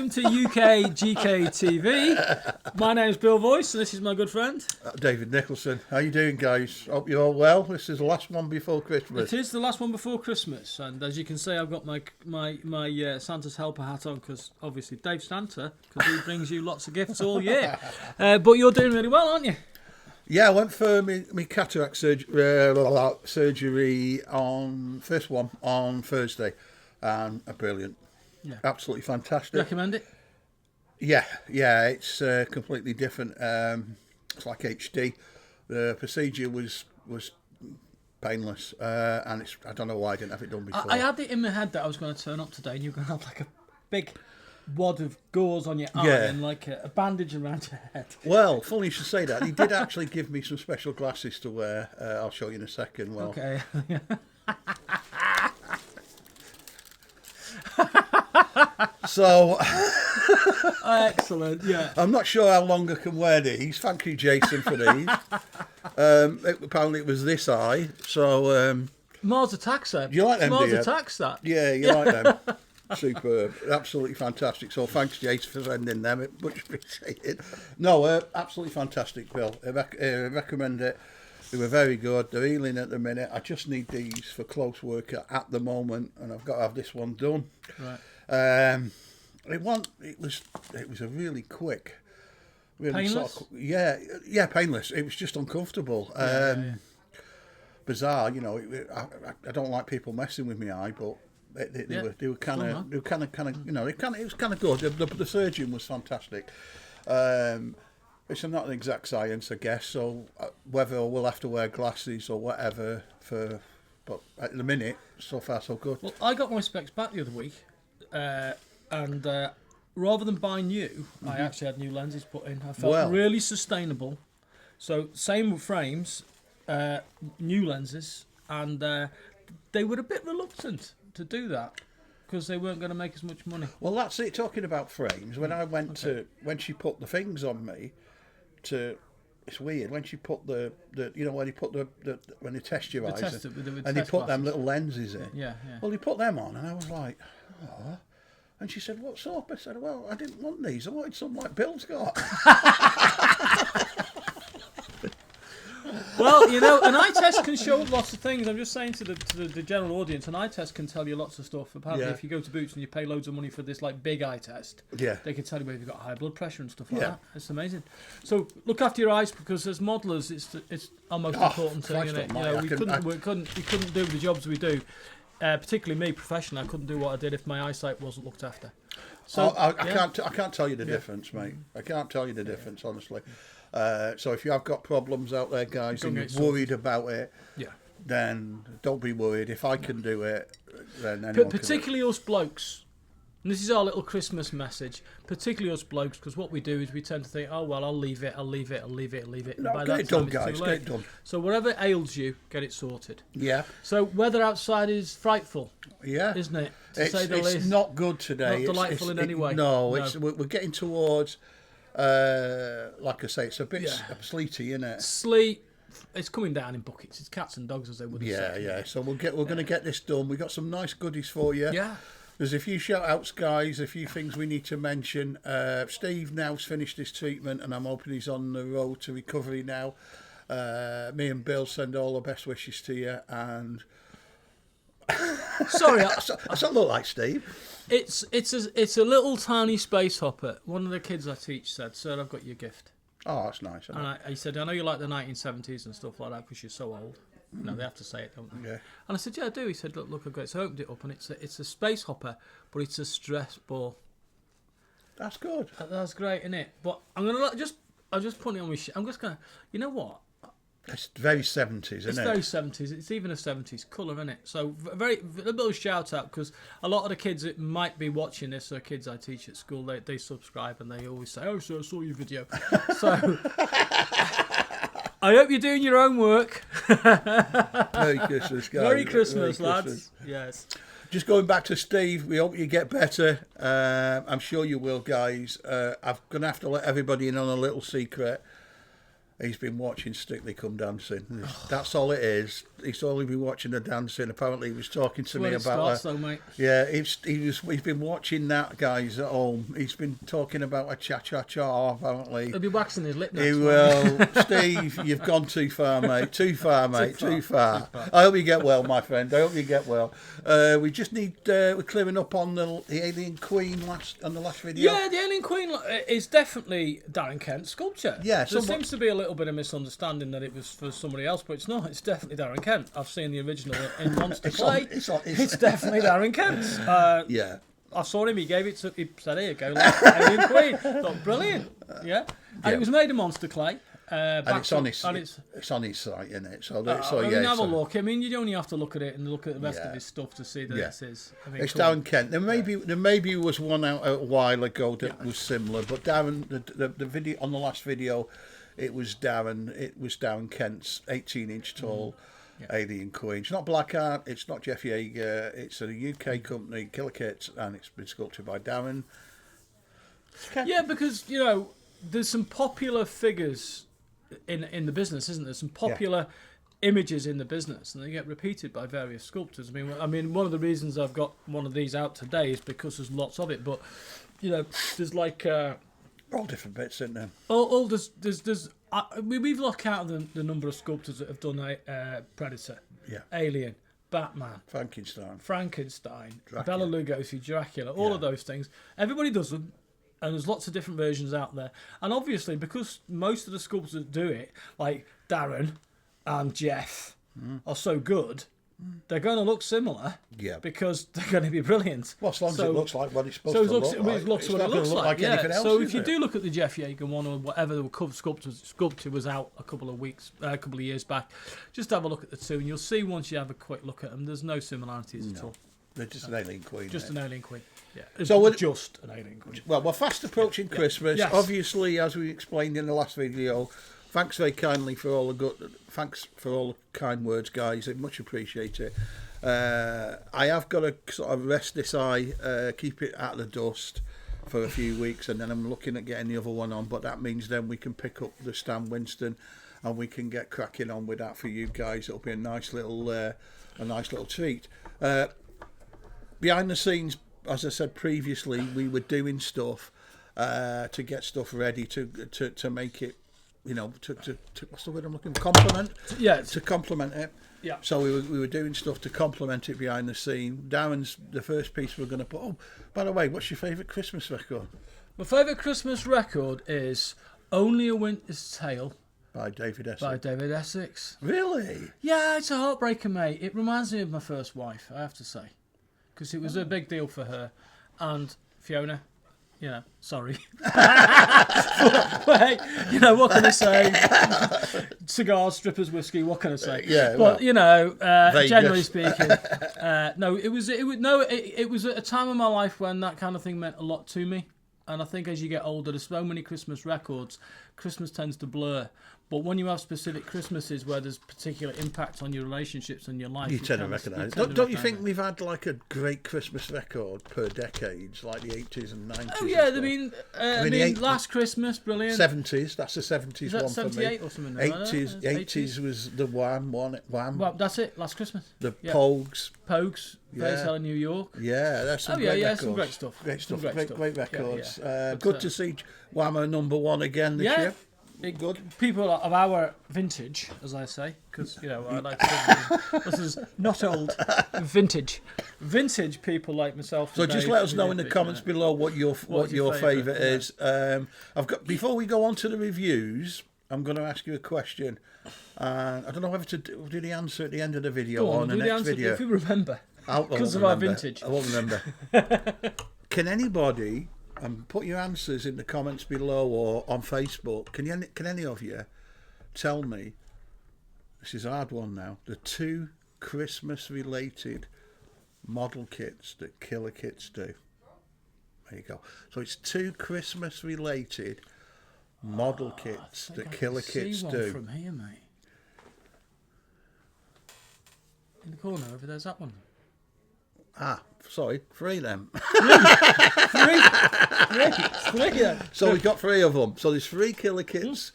Welcome to UK GK TV. My name's Bill Voice, and this is my good friend David Nicholson. How you doing, guys? Hope you're all well. This is the last one before Christmas. It is the last one before Christmas, and as you can see, I've got my Santa's helper hat on because obviously Dave Santa, because he brings you lots of gifts all year. But you're doing really well, aren't you? Yeah, I went for my cataract surgery on Thursday, and brilliant. Yeah. Absolutely fantastic. Recommend it? Yeah, it's completely different. It's like HD. The procedure was painless, and I don't know why I didn't have it done before. I had it in my head that I was going to turn up today, and you're going to have like a big wad of gauze on your arm and like a bandage around your head. Well, funny you should say that. He did actually give me some special glasses to wear. I'll show you in a second. Well, okay. So, excellent, yeah. I'm not sure how long I can wear these. Thank you, Jason, for these. Apparently, it was this eye. So, Mars Attacks, do you like them? Mars Attacks, that. Yeah, you like them. Superb, absolutely fantastic. So, thanks, Jason, for sending them. Much appreciated. No, absolutely fantastic, Bill. I recommend it. They were very good. They're healing at the minute. I just need these for close work at the moment, and I've got to have this one done. Right. It was a really quick, Painless? Painless. It was just uncomfortable. Bizarre, you know. I don't like people messing with my eye, but they were kind of it was kind of good. The surgeon was fantastic. It's not an exact science, I guess. So whether we'll have to wear glasses or whatever but at the minute, so far so good. Well, I got my specs back the other week. And rather than buy new, I actually had new lenses put in. I felt really sustainable. So same with frames, new lenses, and they were a bit reluctant to do that because they weren't going to make as much money. Well, that's it. Talking about frames, when I went when she put the things on me, it's weird when she put the when they put when they test your eyes and they put them little lenses in. Yeah. Well, they put them on, and I was like, oh. And she said, "What's up?" I said, "Well, I didn't want these. I wanted something like Bill's got." Well, an eye test can show lots of things. I'm just saying to the general audience, an eye test can tell you lots of stuff. Apparently, if you go to Boots and you pay loads of money for this like big eye test, they can tell you whether you've got high blood pressure and stuff like that. It's amazing. So look after your eyes, because as modellers, it's our most important thing. We couldn't do the jobs we do. Particularly me, professionally, I couldn't do what I did if my eyesight wasn't looked after. So I can't tell you the difference, mate. I can't tell you the difference, honestly. So if you have got problems out there, guys, and you're worried about it, then don't be worried. If I can do it, then anyone particularly can. Us blokes. And this is our little Christmas message. Particularly us blokes, because what we do is we tend to think, oh well, I'll leave it. No, Get it done, guys. Get it done. So whatever ails you, get it sorted. Yeah. So weather outside is frightful. Yeah. Isn't it? It's not good today. Not delightful in any way. No, we're getting towards. Like I say, it's a bit sleety, isn't it? Sleet. It's coming down in buckets. It's cats and dogs, as they would say. Yeah. So we're going to get this done. We've got some nice goodies for you. Yeah. There's a few shout-outs, guys, a few things we need to mention. Steve now's finished his treatment, and I'm hoping he's on the road to recovery now. Me and Bill send all the best wishes to you. And sorry, I don't look like Steve. It's a little tiny space hopper. One of the kids I teach said, "Sir, I've got your gift." Oh, that's nice. And he said, "I know you like the 1970s and stuff like that because you're so old." No, they have to say it, don't they? Yeah. And I said, "Yeah, I do." He said, "Look, I've got it." So I opened it up, and it's a space hopper, but it's a stress ball. That's good. That's great, isn't it? But I'm gonna I'm just putting it on my I'm just gonna. You know what? It's very 70s, isn't it? It's very 70s. It's even a 70s colour, isn't it? So a little shout out, because a lot of the kids that might be watching this are kids I teach at school. They subscribe and they always say, "Oh, sir, I saw your video." So I hope you're doing your own work. Merry Christmas, guys. Merry Christmas, lads. Yes. Just going back to Steve, we hope you get better. I'm sure you will, guys. I'm going to have to let everybody in on a little secret. He's been watching Strictly Come Dancing. That's all it is. He's only been watching the dancing. Apparently, he was talking to me about though, mate. Yeah, he's been watching that, guys, at home. He's been talking about a cha-cha-cha, apparently. He'll be waxing his lip next. He will. Steve, you've gone too far, mate. Too far, mate. Too far. I hope you get well, my friend. I hope you get well. We just need... we're clearing up on the Alien Queen on the last video. Yeah, the Alien Queen is definitely Darren Kent's sculpture. Yeah, there seems to be a little bit of misunderstanding that it was for somebody else, but it's not. It's definitely Darren Kent. I've seen the original in Monster Clay. It's definitely Darren Kent's. Yeah. I saw him. He said, "Here you go, Alien Queen." Thought, brilliant. Yeah. And it was made of Monster Clay. And it's on his site, isn't it? So have a look. I mean, you only have to look at it and look at the rest of his stuff to see that this is. I mean, it's Darren Kent. There maybe was one out a while ago that was similar, but Darren, the video on the last video, it was Darren Kent's 18-inch tall Alien Queen. It's not Black Art. It's not Jeff Yeager. It's a UK company, Killer Kits, and it's been sculpted by Darren Kent. Yeah, because there's some popular figures in the business, isn't there? Some popular images in the business, and they get repeated by various sculptors. I mean, one of the reasons I've got one of these out today is because there's lots of it. But there's like all different bits, isn't there? We've lost count of the number of sculptors that have done Predator, Alien, Batman, Frankenstein, Dracula. Bela Lugosi, Dracula, all of those things. Everybody does them. And there's lots of different versions out there. And obviously, because most of the sculptors that do it, like Darren and Jeff, are so good, they're going to look similar. Yeah. Because they're going to be brilliant. Well, as long as it looks like what it's supposed to look like. It looks what it looks like. Anything else, so if you do look at the Jeff Yeager one or whatever the sculpture was out a couple of years back, just have a look at the two, and you'll see once you have a quick look at them, there's no similarities at all. They're just an Alien Queen. Just an Alien Queen. Yeah. So just an Alien Queen. Well, we're fast approaching Christmas. Yes. Obviously, as we explained in the last video, thanks very kindly for all the kind words, guys. I much appreciate it. I have got to sort of rest this eye, keep it out of the dust for a few weeks, and then I'm looking at getting the other one on. But that means then we can pick up the Stan Winston, and we can get cracking on with that for you guys. It'll be a nice little treat. Behind the scenes, as I said previously, we were doing stuff to get stuff ready to make it, to what's the word I'm looking for? Complement. Yeah. To complement it. Yeah. So we were doing stuff to complement it behind the scene. Darren's the first piece we're going to put. Oh, by the way, what's your favourite Christmas record? My favourite Christmas record is "Only a Winter's Tale" by David Essex. Really? Yeah, it's a heartbreaker, mate. It reminds me of my first wife, I have to say. Because it was a big deal for her. And Fiona, sorry. But hey, what can I say? Cigars, strippers, whiskey, what can I say? Yeah, but, generally speaking, it was at a time of my life when that kind of thing meant a lot to me. And I think as you get older, there's so many Christmas records, Christmas tends to blur. But when you have specific Christmases where there's particular impact on your relationships and your life, you tend to recognise it. Don't you think we've had like a great Christmas record per decades, like the 80s and 90s? Oh yeah, I mean, Last Christmas, brilliant. 70s, that's the 70s one for me. 78 or something? 80s was the Wham. Well, that's it. Last Christmas. The Pogues. Great Sale in New York. Yeah, that's some great records. Some great stuff. Great records. Good to see Whammer #1 again this year. Good. People of our vintage, as I say, because I like to think this is not old, vintage people like myself. So just let us know in the comments below what your favourite is. Before we go on to the reviews, I'm going to ask you a question. I don't know whether to do the answer at the end of the video or in the next video. If you remember, because of our vintage. I won't remember. Can anybody? And put your answers in the comments below or on Facebook. Can any of you tell me, this is a hard one now, the 2 Christmas-related model kits that Killer Kits do? There you go. So it's 2 Christmas-related model kits that Killer Kits do. One from here, mate. In the corner over there's that one. Sorry, 3 then. Three. So we've got 3 of them. So there's 3 Killer Kits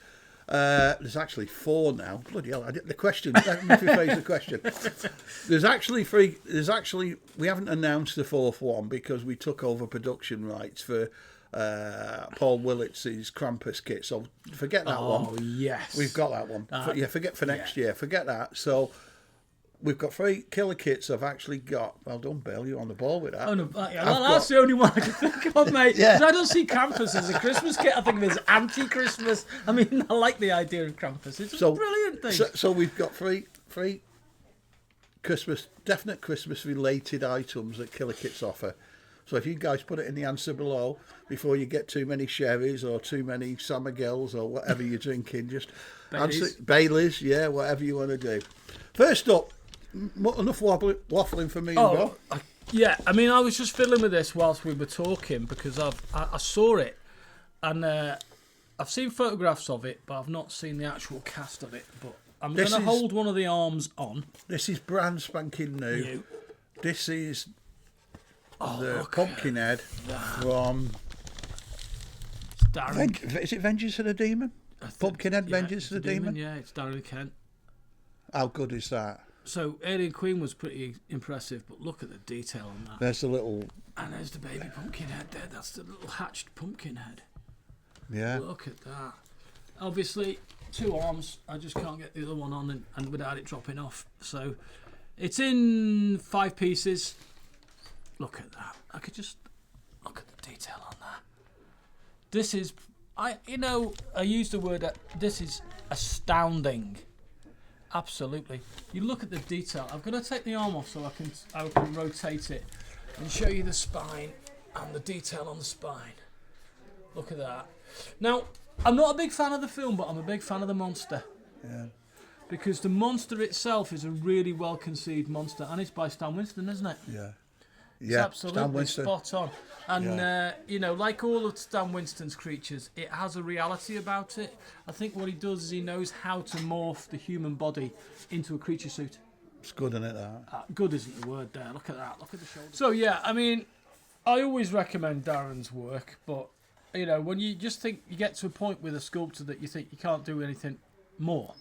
There's actually 4 now. Bloody hell! The question. Let me rephrase the question. There's actually 3. We haven't announced the 4th one because we took over production rights for Paul Willetts' Krampus kit. So forget that one. Oh yes, we've got that one. Forget for next year. Forget that. So. We've got 3 killer kits I've actually got. Well done, Bill. You're on the ball with that. Oh, no, that's the only one I can think of, mate. Because I don't see Krampus as a Christmas kit. I think of it as anti-Christmas. I mean, I like the idea of Krampus. It's a brilliant thing. So we've got 3 definite Christmas-related items that killer kits offer. So if you guys put it in the answer below, before you get too many sherries or too many San Miguels or whatever you're drinking, just answer Baileys, whatever you want to do. First up, enough waffling for me. I mean, I was just fiddling with this whilst we were talking because I saw it and I've seen photographs of it, but I've not seen the actual cast of it. But I'm going to hold one of the arms on. This is brand spanking new. This is the Pumpkinhead from... Is it Vengeance of the Demon? Pumpkinhead, Vengeance of the Demon? Yeah, it's Darren Kent. How good is that? So Alien Queen was pretty impressive, but look at the detail on that. There's the little... And there's the baby Pumpkinhead there. That's the little hatched Pumpkinhead. Yeah. Look at that. Obviously, 2 arms. I just can't get the other one on and without it dropping off. So it's in 5 pieces. Look at that. I could just look at the detail on that. This is... I used the word... this is astounding. Absolutely. You look at the detail. I'm going to take the arm off so I can rotate it and show you the spine and the detail on the spine. Look at that. Now, I'm not a big fan of the film, but I'm a big fan of the monster. Yeah. Because the monster itself is a really well-conceived monster, and it's by Stan Winston, isn't it? Yeah. It's absolutely spot on. And, like all of Stan Winston's creatures, it has a reality about it. I think what he does is he knows how to morph the human body into a creature suit. It's good, isn't it, that? Good isn't the word there. Look at that. Look at the shoulders. So, I mean, I always recommend Darren's work, but, when you just think you get to a point with a sculptor that you think you can't do anything more,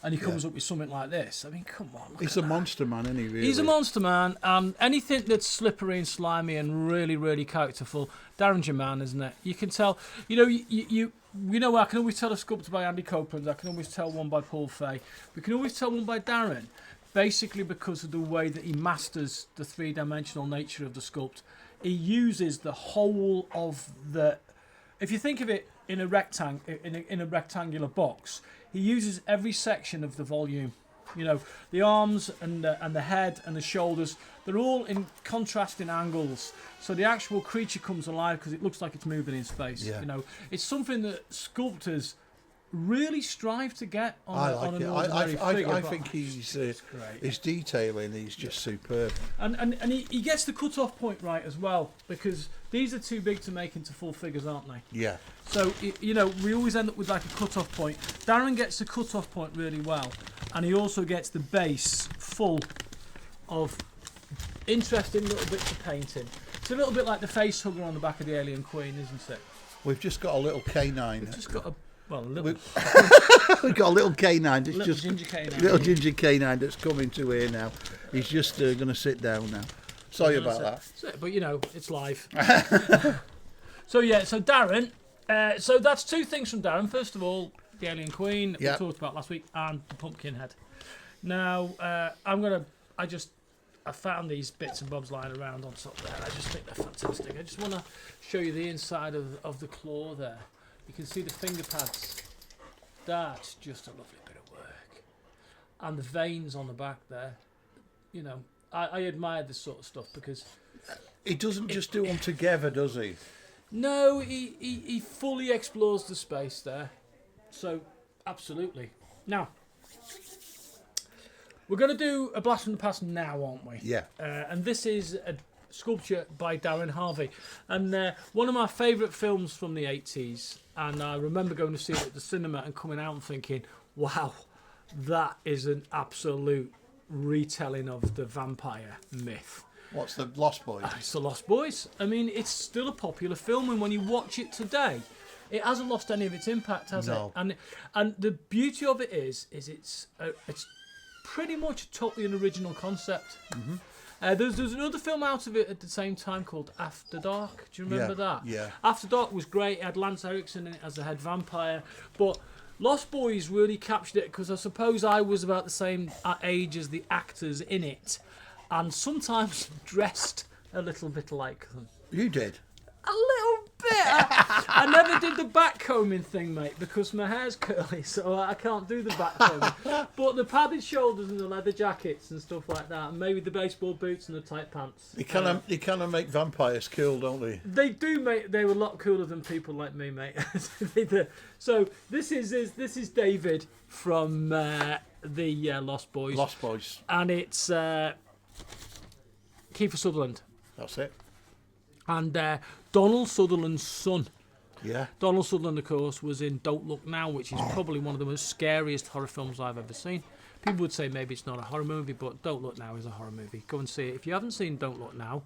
and he comes up with something like this. I mean, come on. He's a monster man, isn't he, really? He's a monster man, and anything that's slippery and slimy and really, really characterful, Darren's your man, isn't it? You can tell, I can always tell a sculptor by Andy Copeland, I can always tell one by Paul Fay, we can always tell one by Darren, basically because of the way that he masters the 3-dimensional nature of the sculpt. He uses the whole of the... If you think of it in a rectangular box, he uses every section of the volume. The arms and the head and the shoulders, they're all in contrasting angles. So the actual creature comes alive because it looks like it's moving in space. Yeah. It's something that sculptors really strive to get on an ordinary figure. I think his detailing is just superb. And he gets the cut-off point right as well, because these are too big to make into full figures, aren't they? Yeah. So, we always end up with like a cut-off point. Darren gets the cut-off point really well, and he also gets the base full of interesting little bits of painting. It's a little bit like the face hugger on the back of the Alien Queen, isn't it? We've just got a little canine. We've just got a little... We've got a little canine. Ginger canine. Little ginger canine that's coming to here now. He's just going to sit down now. Sorry about that. But it's live. So Darren. So that's 2 things from Darren. First of all, the Alien Queen that we talked about last week, and the Pumpkinhead. Now I found these bits and bobs lying around on top there. I just think they're fantastic. I just want to show you the inside of the claw there. You can see the finger pads. That's just a lovely bit of work. And the veins on the back there. I admire this sort of stuff because... He doesn't just do them together, does he? No, he fully explores the space there. So, absolutely. Now, we're going to do a blast from the past now, aren't we? Yeah. And this is a sculpture by Darren Harvey. And one of my favourite films from the 80s. And I remember going to see it at the cinema and coming out and thinking, wow, that is an absolute retelling of the vampire myth. What's the Lost Boys? It's the Lost Boys. I mean, it's still a popular film, and when you watch it today, it hasn't lost any of its impact, has No. it? And the beauty of it is it's pretty much totally an original concept. Mm-hmm. There's another film out of it at the same time called After Dark. Do you remember that? Yeah. After Dark was great. It had Lance Henriksen in it as the head vampire. But Lost Boys really captured it because I suppose I was about the same age as the actors in it and sometimes dressed a little bit like them. You did? A little bit. I never did the backcombing thing, mate, because my hair's curly, so I can't do the backcombing. But the padded shoulders and the leather jackets and stuff like that, and maybe the baseball boots and the tight pants. They kind of make vampires cool, don't they? They do, mate. They were a lot cooler than people like me, mate. So this is David from the Lost Boys. Lost Boys. And it's Kiefer Sutherland. That's it. And Donald Sutherland's son. Yeah. Donald Sutherland, of course, was in Don't Look Now, which is probably one of the most scariest horror films I've ever seen. People would say maybe it's not a horror movie, but Don't Look Now is a horror movie. Go and see it. If you haven't seen Don't Look Now,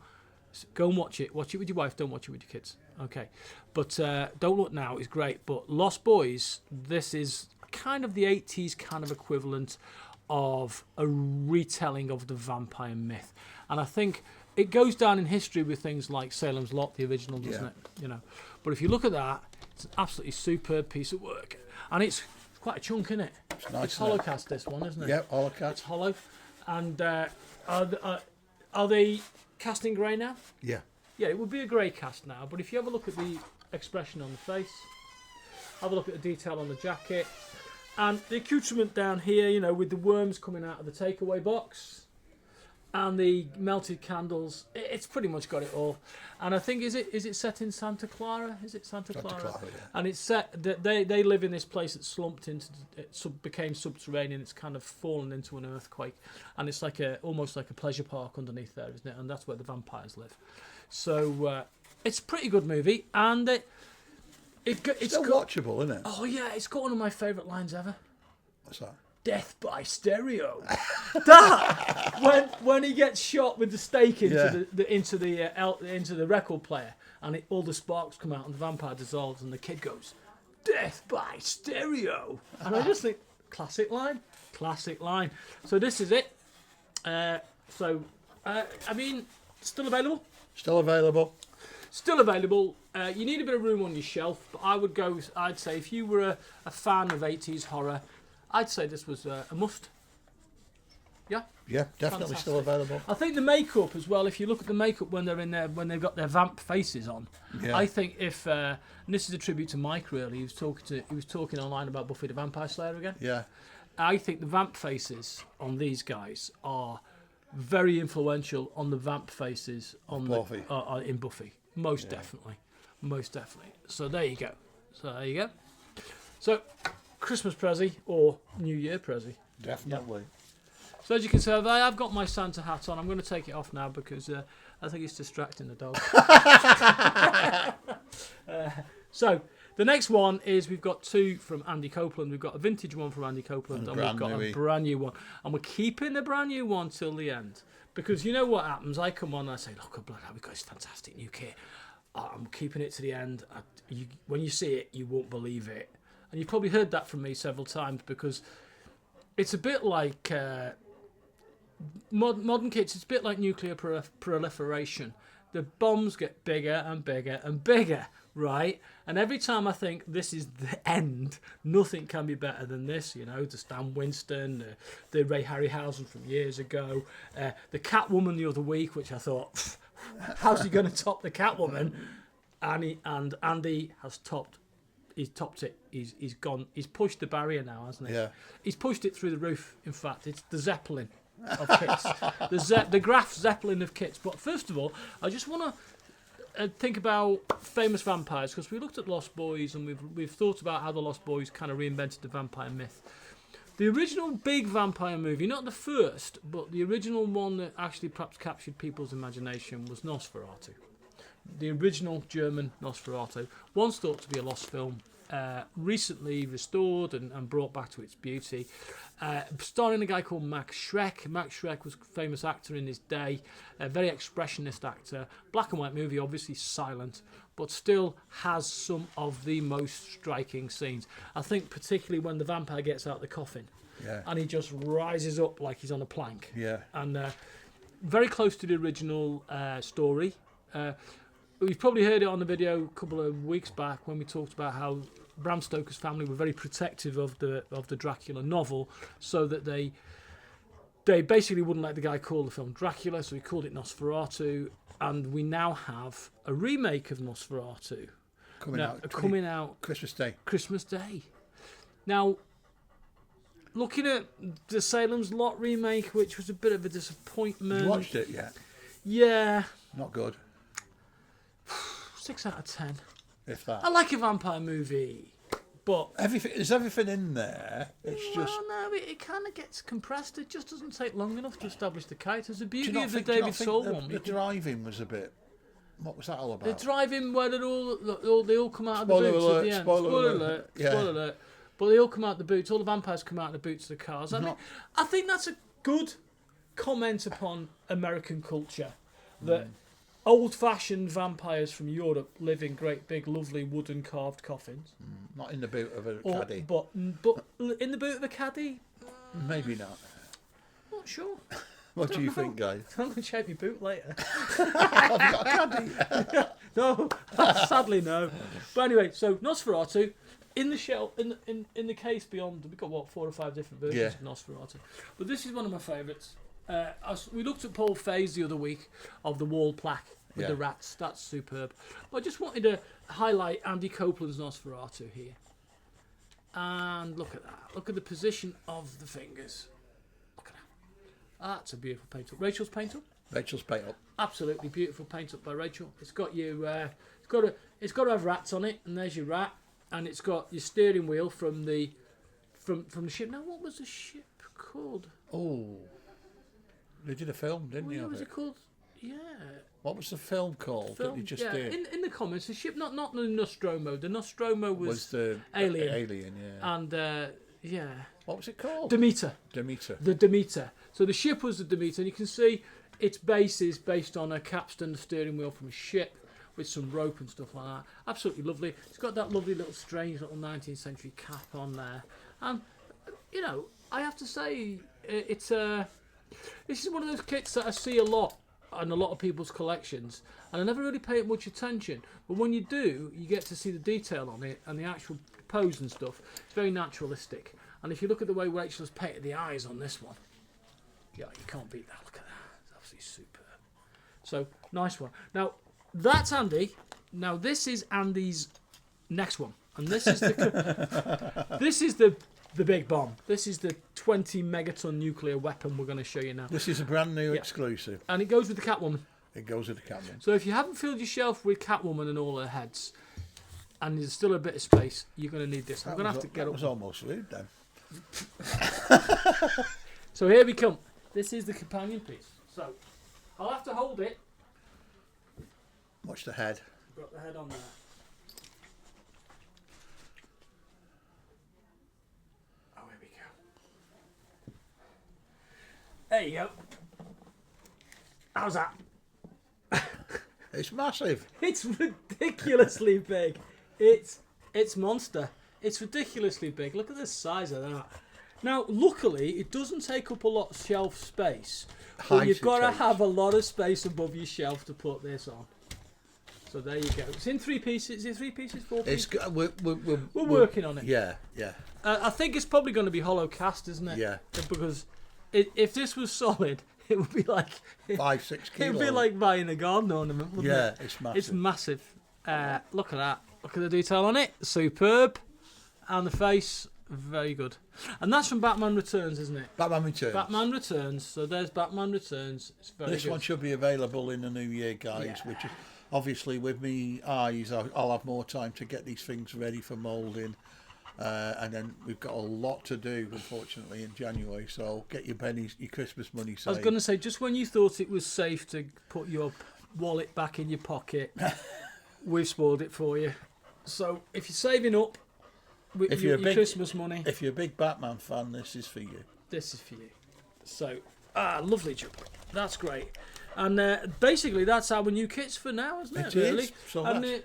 go and watch it. Watch it with your wife. Don't watch it with your kids. Okay. But Don't Look Now is great. But Lost Boys, this is kind of the 80s kind of equivalent of a retelling of the vampire myth. And I think it goes down in history with things like Salem's Lot, the original, doesn't it? You know. But if you look at that, it's an absolutely superb piece of work. And it's quite a chunk, isn't it? It's nice. It's holocast, this one, isn't it? Yep, holocast. It's hollow. And are they cast in grey now? Yeah. Yeah, it would be a grey cast now. But if you have a look at the expression on the face, have a look at the detail on the jacket, and the accoutrement down here, you know, with the worms coming out of the takeaway box, and the melted candles, it's pretty much got it all. And I think, is it set in Santa Clara? Is it Santa Clara? Clara, yeah. And it's set that they live in this place that slumped into, became subterranean. It's kind of fallen into an earthquake, and it's like almost like a pleasure park underneath there, isn't it? And that's where the vampires live. So it's a pretty good movie, and it's still watchable, isn't it? Oh yeah, it's got one of my favourite lines ever. What's that? Death by stereo. That when he gets shot with the stake into the record player, and all the sparks come out and the vampire dissolves, and the kid goes, "Death by stereo," and I just think, classic line. So this is it. I mean, still available. Still available. You need a bit of room on your shelf, but I'd say if you were a fan of 80s horror, I'd say this was a must. Yeah? Yeah, definitely. Fantastic. Still available. I think the makeup as well, if you look at the makeup when they're in there, when they've got their vamp faces on, yeah. I think if, and this is a tribute to Mike really, he was talking online about Buffy the Vampire Slayer again. Yeah. I think the vamp faces on these guys are very influential on the vamp faces on Buffy. In Buffy. Most definitely. So there you go. So Christmas Prezi or New Year Prezi. Definitely. Yeah. So as you can see, I've got my Santa hat on. I'm going to take it off now because I think it's distracting the dog. So the next one is we've got two from Andy Copeland. We've got a vintage one from Andy Copeland and we've got a brand new one. And we're keeping the brand new one till the end. Because you know what happens? I come on and I say, look, we've got this fantastic new kit. I'm keeping it to the end. When you see it, you won't believe it. And you've probably heard that from me several times because it's a bit like modern kits. It's a bit like nuclear proliferation. The bombs get bigger and bigger and bigger, right? And every time I think this is the end, nothing can be better than this. You know, the Stan Winston, the Ray Harryhausen from years ago, the Catwoman the other week, which I thought, how's he going to top the Catwoman? And Andy has topped. He's topped it. He's gone. He's pushed the barrier now, hasn't he? Yeah. He's pushed it through the roof. In fact, it's the Zeppelin of kits, the Graf Zeppelin of kits. But first of all, I just want to think about famous vampires because we looked at Lost Boys and we've thought about how the Lost Boys kind of reinvented the vampire myth. The original big vampire movie, not the first, but the original one that actually perhaps captured people's imagination was Nosferatu. The original German Nosferatu, once thought to be a lost film, recently restored and brought back to its beauty, starring a guy called Max Schreck. Max Schreck was a famous actor in his day, a very expressionist actor, black and white movie, obviously silent, but still has some of the most striking scenes. I think particularly when the vampire gets out of the coffin, and he just rises up like he's on a plank, and very close to the original story. You've probably heard it on the video a couple of weeks back when we talked about how Bram Stoker's family were very protective of the Dracula novel, so that they basically wouldn't let the guy call the film Dracula, so he called it Nosferatu, and we now have a remake of Nosferatu coming out Christmas Day. Now, looking at the Salem's Lot remake, which was a bit of a disappointment. You watched it yet? Yeah. Not good. 6 out of 10. If that. I like a vampire movie, but there's everything in there. It's just it kind of gets compressed. It just doesn't take long enough to establish the characters. The beauty of the David Soul one. The drive-in was a bit. What was that all about? The drive-in where they all come out of the boots at the end. Spoiler alert. Spoiler alert. But they all come out the boots. All the vampires come out of the boots of the cars. I think that's a good comment upon American culture, that old-fashioned vampires from Europe live in great big lovely wooden carved coffins. Not in the boot of a caddy. But in the boot of a caddy? Maybe not. Not sure. What do you think, guys? I'm going to shape your boot later. Have you got a caddy? No, sadly no. But anyway, so Nosferatu, in the shelf, in the case beyond, we've got 4 or 5 different versions of Nosferatu. But this is one of my favourites. We looked at Paul Fay's the other week of the wall plaque with the rats. That's superb. But I just wanted to highlight Andy Copeland's Nosferatu here. And look at that. Look at the position of the fingers. Look at that. That's a beautiful paint up. Rachel's paint up? Rachel's paint up. Absolutely beautiful paint up by Rachel. It's got you. It's got to have rats on it, and there's your rat. And it's got your steering wheel from the ship. Now, what was the ship called? Oh. They did a film, didn't they? What was it called? Yeah. What was the film called that they just did? In the comments, the ship, not the Nostromo. The Nostromo was the Alien. Alien, yeah. And what was it called? Demeter. Demeter. The Demeter. So the ship was the Demeter, and you can see its base is based on a capstan steering wheel from a ship with some rope and stuff like that. Absolutely lovely. It's got that lovely little strange little 19th century cap on there, and I have to say it's this is one of those kits that I see a lot in a lot of people's collections, and I never really pay it much attention. But when you do, you get to see the detail on it and the actual pose and stuff. It's very naturalistic. And if you look at the way Rachel has painted the eyes on this one, you can't beat that. Look at that. It's absolutely superb. So, nice one. Now, that's Andy. Now, this is Andy's next one. And this is the big bomb. This is the 20 megaton nuclear weapon we're going to show you now. This is a brand new exclusive. And it goes with the Catwoman. It goes with the Catwoman. So if you haven't filled your shelf with Catwoman and all her heads, and there's still a bit of space, you're going to need this. I'm going to have to get up. That was almost rude then. So here we come. This is the companion piece. So I'll have to hold it. Watch the head. Got the head on there. There you go. How's that? It's massive. It's ridiculously big. It's monster. It's ridiculously big. Look at the size of that. Now, luckily, it doesn't take up a lot of shelf space. But you've got to have a lot of space above your shelf to put this on. So there you go. It's in 3 pieces. Is it 3 pieces? 4 pieces? We're working on it. Yeah. I think it's probably going to be hollow cast, isn't it? Yeah. Because if this was solid, it would be like 5-6 kilos. It would be like buying a garden ornament, wouldn't it? It's massive. It's massive. Look at that. Look at the detail on it. Superb. And the face, very good. And that's from Batman Returns, isn't it? Batman Returns. Batman Returns. So there's Batman Returns. It's very This good. one should be available in the new year, guys. Which is obviously with me eyes, I'll have more time to get these things ready for moulding. And then we've got a lot to do, unfortunately, in January. So get your pennies, your Christmas money saved. I was going to say, just when you thought it was safe to put your wallet back in your pocket, we've spoiled it for you. So if you're saving up, If you're a big Christmas money. If you're a big Batman fan, this is for you. This is for you. So, lovely job. That's great. And basically, that's our new kits for now, isn't it? Really? So and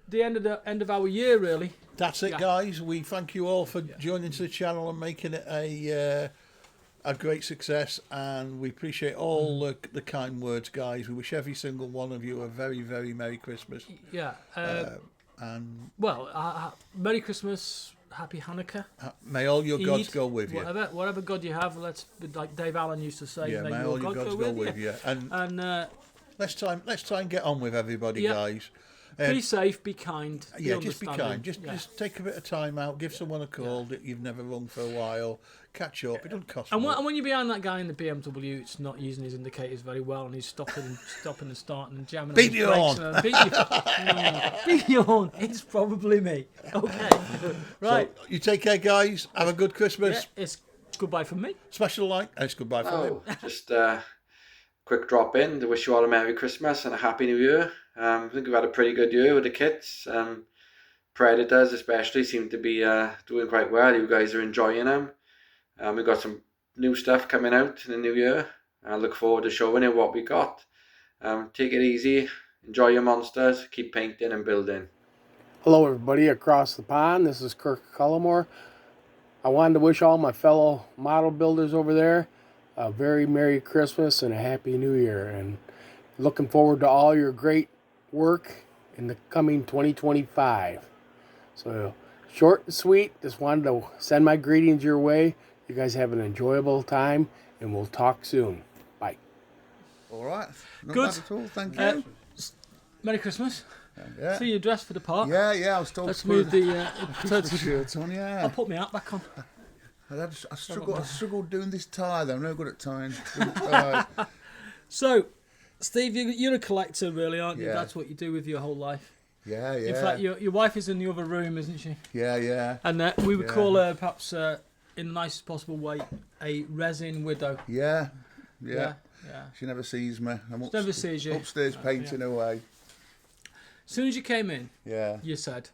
the end of our year, really. That's it, guys. We thank you all for joining to the channel and making it a great success. And we appreciate all the kind words, guys. We wish every single one of you a very, very Merry Christmas. Yeah. And Merry Christmas. Happy Hanukkah. May all your gods Eid, go with you. Whatever God you have, like Dave Allen used to say. Yeah, may all your gods go with you. And let's try and get on with everybody, guys. Be safe, be kind. Just be kind. Just take a bit of time out. Give someone a call that you've never rung for a while. Catch up. It doesn't cost much. And when you're behind that guy in the BMW, it's not using his indicators very well, and he's stopping and starting and jamming. Beat your horn. Beat your horn. It's probably me. Okay. Right. So, you take care, guys. Have a good Christmas. Yeah, it's goodbye from me. Special like, and it's goodbye from him. Just quick drop in to wish you all a Merry Christmas and a Happy New Year. I think we've had a pretty good year with the kits. Predators especially seem to be doing quite well. You guys are enjoying them. We've got some new stuff coming out in the new year. I look forward to showing you what we got. Take it easy. Enjoy your monsters. Keep painting and building. Hello everybody across the pond. This is Kirk Cmore. I wanted to wish all my fellow model builders over there a very Merry Christmas and a Happy New Year. And looking forward to all your great work in the coming 2025. So short and sweet. Just wanted to send my greetings your way. You guys have an enjoyable time, and we'll talk soon. Bye. All right. Not Good. bad at all. Thank you. Merry Christmas. Yeah. See you dressed for the part. Yeah. I was told. Let's move the Christmas shirt on. Yeah. I'll put my hat back on. I struggled doing this tie though. I'm no good at tying. So, Steve, you're a collector, really, aren't you? Yeah. That's what you do with your whole life. Yeah. In fact, your wife is in the other room, isn't she? Yeah. And we would call her, perhaps, in the nicest possible way, a resin widow. Yeah. She never sees me. She never sees you. Upstairs painting away. As soon as you came in, you said,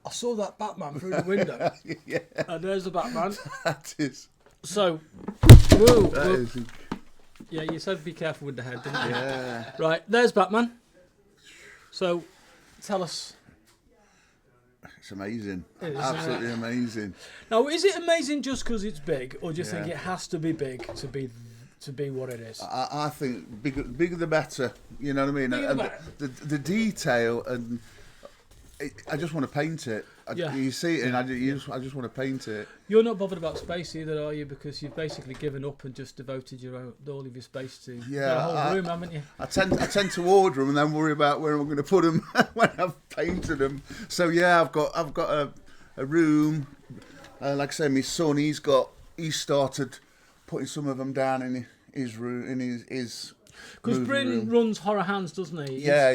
I saw that Batman through the window. Yeah. And there's the Batman. That is. So, That is. Yeah, you said be careful with the head, didn't you? Yeah. Right, there's Batman. So, tell us. It's amazing. It is, Absolutely amazing. Now, is it amazing just because it's big, or do you think it has to be big to be what it is? I think bigger the better. You know what I mean? And the detail, and I just want to paint it. You see it, and I just want to paint it. You're not bothered about space either, are you? Because you've basically given up and just devoted all of your space to the whole room, haven't you? I tend to order them and then worry about where I'm going to put them when I've painted them. So yeah, I've got a room. Like I say, my son, he started putting some of them down in his room, in his. Because Bryn runs Horror Hands, doesn't he? Yeah.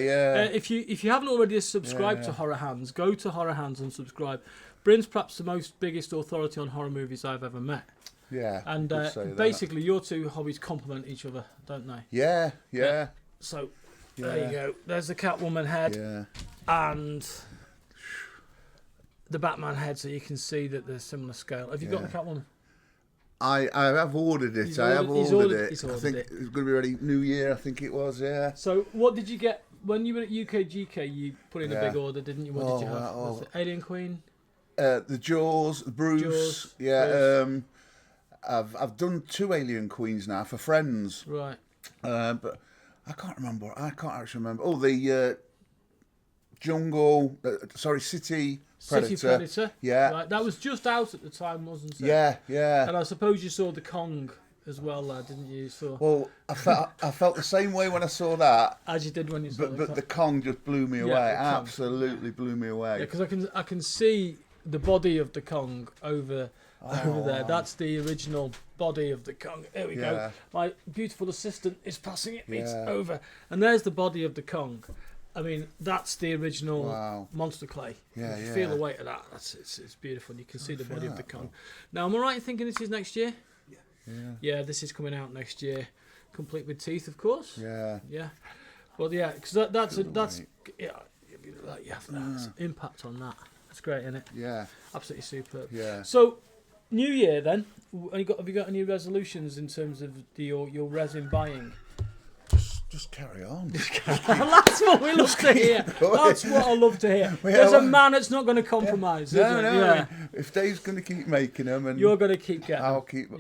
If you haven't already subscribed to Horror Hands, go to Horror Hands and subscribe. Bryn's perhaps the biggest authority on horror movies I've ever met. Yeah. And basically, your two hobbies complement each other, don't they? Yeah. So there you go. There's the Catwoman head and the Batman head, so you can see that they're similar scale. Have you got the Catwoman? I have ordered it. He's ordered it. He's I ordered think it. it's going to be ready New Year. I think it was. Yeah. So what did you get when you were at UKGK? You put in a big order, didn't you? What did you have? Was it Alien Queen? The Jaws, the Bruce. Bruce. I've done 2 Alien Queens now for friends. Right. But I can't remember. I can't actually remember. Oh, the Jungle. City Predator. City Predator. Yeah. Right. That was just out at the time, wasn't it? Yeah. And I suppose you saw the Kong as well, didn't you? Well, I felt the same way when I saw that. As you did when you saw But the Kong just blew me away. Absolutely blew me away. Yeah, because I can see the body of the Kong over there. That's the original body of the Kong. Here we go. My beautiful assistant is passing it. It's over. And there's the body of the Kong. I mean, that's the original monster clay. You can feel the weight of that. It's beautiful. You can see the body of the Kong. Now, am I right in thinking this is next year? Yeah, this is coming out next year, complete with teeth, of course. Yeah. Well, yeah, because that's you have impact on that. That's great, isn't it? Yeah. Absolutely superb. Yeah. So, New Year then. Have you got any resolutions in terms of your resin buying? Just carry on. That's what we love to hear. That's what I love to hear. There's a man that's not going to compromise. No. Yeah. I mean, if Dave's going to keep making them, and you're going to keep getting, I'll keep.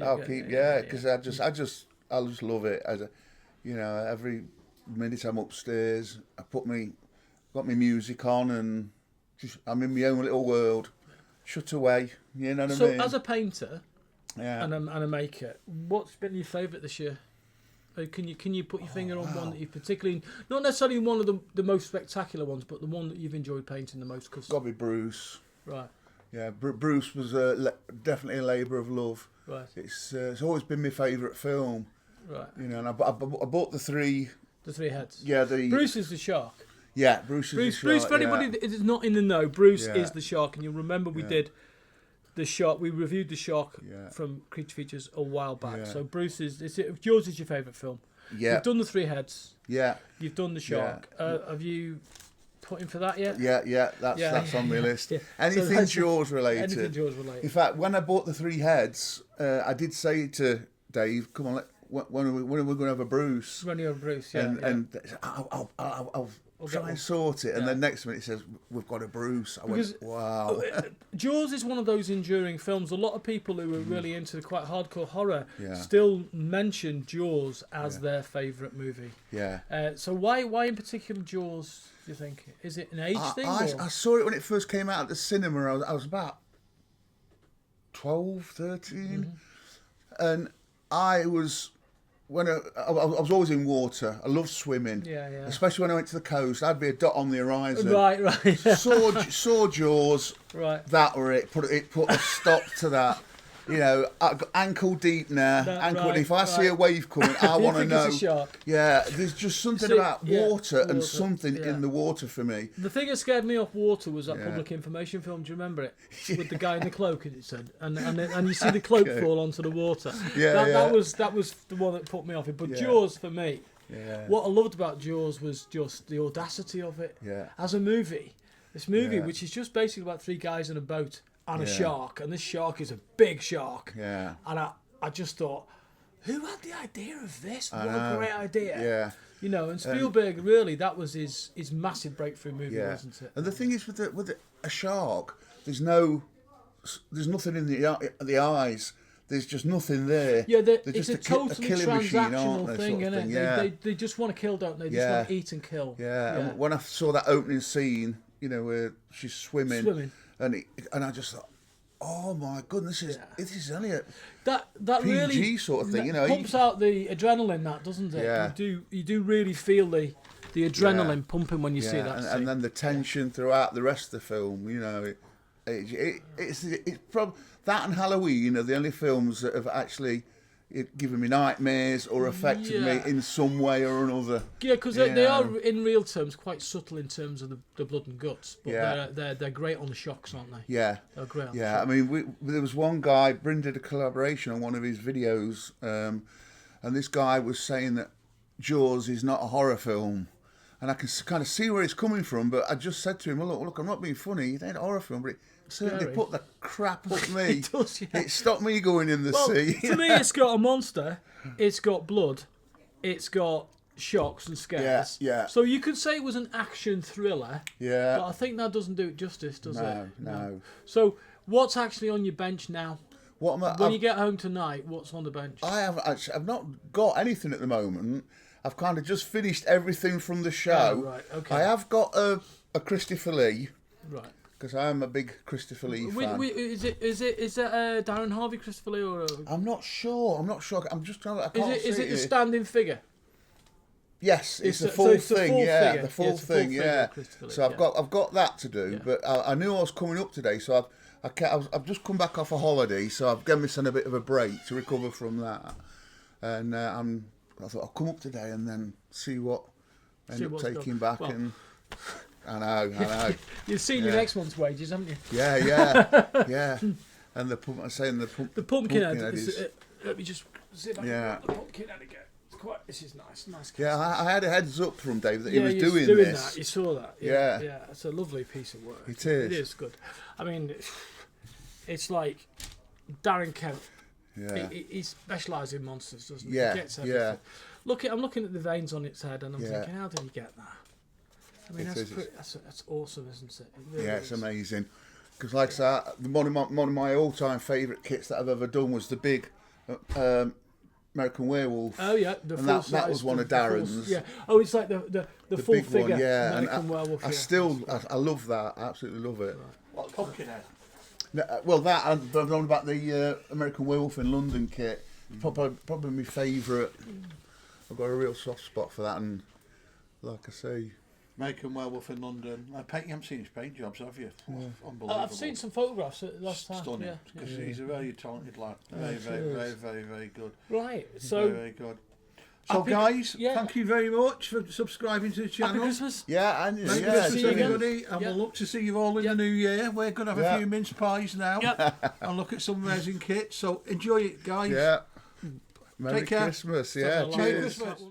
Yeah, because I just love it. Every minute I'm upstairs, I got my music on, and I'm in my own little world, shut away. You know what I mean? So, as a painter, yeah, and a maker, what's been your favourite this year? Can you put your finger on one that you particularly, not necessarily one of the most spectacular ones, but the one that you've enjoyed painting the most? Got to be Bruce. Right. Yeah, Bruce was definitely a labour of love. Right. It's always been my favourite film. Right. And I bought the three. The three heads. Yeah, Bruce is the shark. Yeah, Bruce is the shark. Bruce, for anybody that is not in the know, Bruce is the shark, and you'll remember we did the shark. We reviewed the shark from Creature Features a while back. Yeah. So Bruce yours is your favourite film. Yeah. You've done the three heads. Yeah. You've done the shark. Have you put in for that yet? Yeah. That's on my list. Yeah. Anything Jaws related. Anything Jaws related. In fact, when I bought the three heads, I did say to Dave, "Come on, when are we going to have a Bruce?" When you have Bruce, yeah. And I'll try and sort it. And then next minute he says, "We've got a Bruce." I went, "Wow." Jaws is one of those enduring films. A lot of people who are really into quite hardcore horror still mention Jaws as their favourite movie. Yeah. So why in particular Jaws, do you think? Is it an age thing? I saw it when it first came out at the cinema. I was about 12, 13. And I was... I was always in water. I loved swimming. Yeah. Especially when I went to the coast. I'd be a dot on the horizon. Right. Saw Jaws. Right. That were it. Put a stop to that. I got ankle deep now. Deep. If I see a wave coming, I want to know. It's a shark. Yeah, there's just something about water and something in the water for me. The thing that scared me off water was that public information film. Do you remember it? With the guy in the cloak, as it said, and you see the cloak fall onto the water. That was the one that put me off it. But Jaws for me, what I loved about Jaws was just the audacity of it. Yeah. As a movie, this movie, which is just basically about three guys in a boat and a shark, and this shark is a big shark. Yeah. And I just thought, who had the idea of this? What a great idea. Yeah. And Spielberg, really, that was his massive breakthrough movie, wasn't it? And the thing is, with a shark, there's nothing in the eyes. There's just nothing there. Yeah, they're it's just a totally transactional thing, isn't it? Yeah. They just want to kill, don't they? They just want to eat and kill. Yeah. And when I saw that opening scene, where she's swimming. And I just thought, oh my goodness, this is only a that PG really sort of thing, pumps out the adrenaline, that doesn't it? Yeah. You do really feel the adrenaline pumping when you see that. And then the tension throughout the rest of the film, it's probably that and Halloween are the only films that have actually given me nightmares or affected me in some way or another. Yeah, because they are in real terms quite subtle in terms of the blood and guts, but they're great on the shocks, aren't they? Yeah, they're great. On the shocks. I mean, there was one guy. Bryn did a collaboration on one of his videos, and this guy was saying that Jaws is not a horror film, and I can kind of see where it's coming from. But I just said to him, "Well, look, I'm not being funny. It ain't a horror film, but it certainly put the crap up me. It does, yeah. It stopped me going in the sea." To me, it's got a monster, it's got blood, it's got shocks and scares. Yeah. So you could say it was an action thriller. Yeah. But I think that doesn't do it justice, does it? No. So what's actually on your bench now? When you get home tonight, what's on the bench? I've not got anything at the moment. I've kind of just finished everything from the show. Oh, right, okay. I have got a Christopher Lee. Right. Because I am a big Christopher Lee fan. Is that Darren Harvey Christopher Lee or? I'm not sure. I'm just trying to. I can't Is it the standing figure? Yes, it's the full thing. Figure. The full thing. Yeah. So I've got that to do. Yeah. But I knew I was coming up today, so I've just come back off a holiday, so I've given myself a bit of a break to recover from that. And I thought I'll come up today and then see what I end up taking back and. I know. You've seen your next month's wages, haven't you? Yeah. And the pumpkin head is... let me just see if I can grab the pumpkin head again. It's This is nice. Nice. Yeah, I had a heads up from Dave that he was doing this. That. You saw that. Yeah. Yeah. It's a lovely piece of work. It is. It is good. I mean, it's like Darren Kemp. Yeah. He specialises in monsters, doesn't he? Yeah. He gets everything. I'm looking at the veins on its head, and I'm thinking, how did he get that? I mean, that's awesome, isn't it? Really it's amazing. Because, like I said, one of my all-time favourite kits that I've ever done was the big American Werewolf. Oh yeah, that was one of Darren's. It's like the full big figure. One, yeah, American Werewolf. I love that. I absolutely love it. Right. What Pumpkinhead? Well, that I've known about the American Werewolf in London kit. Probably my favourite. I've got a real soft spot for that, and like I say, American Werewolf in London. You haven't seen his paint jobs, have you? Unbelievable. I've seen some photographs last time. Stunning. Because he's a very talented lad. Very good. Right. So very good. So guys, thank you very much for subscribing to the channel. Happy Christmas. Yeah, and Merry Christmas everybody. And we'll look to see you all in the new year. We're going to have a few mince pies now. And look at some resin kits. So enjoy it, guys. Yeah. Merry Take care. Christmas. Yeah. Cheers. Merry Christmas.